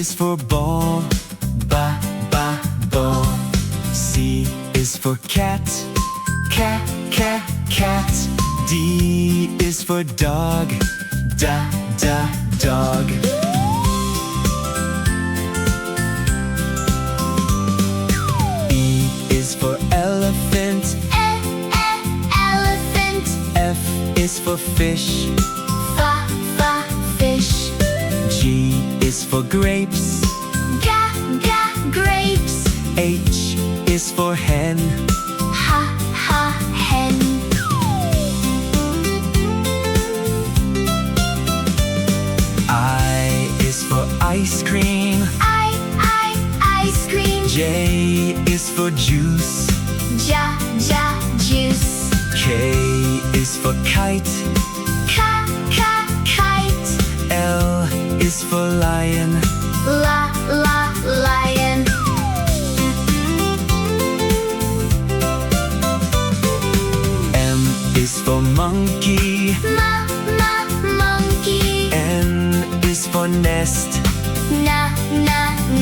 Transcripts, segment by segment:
is for ball, ball. C is for cat, cat. D is for dog, dog. E is for elephant, elephant. F is for fish, Fish. G is for grapes, Grapes. H is for hen, Hen. I is for ice cream, Ice cream. J is for juice, Juice. K is for kite, Kite. L is for lion, Lion. M is for monkey, Monkey. N is for nest,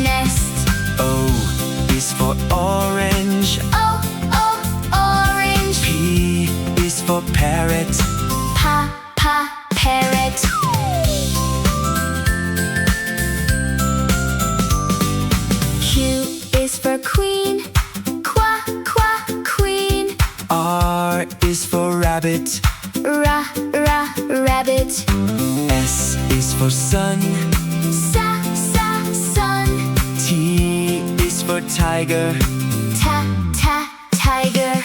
Nest. O is for orange, Orange. P is for parrot, Parrot. Q is for queen, queen. R is for rabbit, Rabbit. S is for sun, Sun. T is for tiger, Tiger.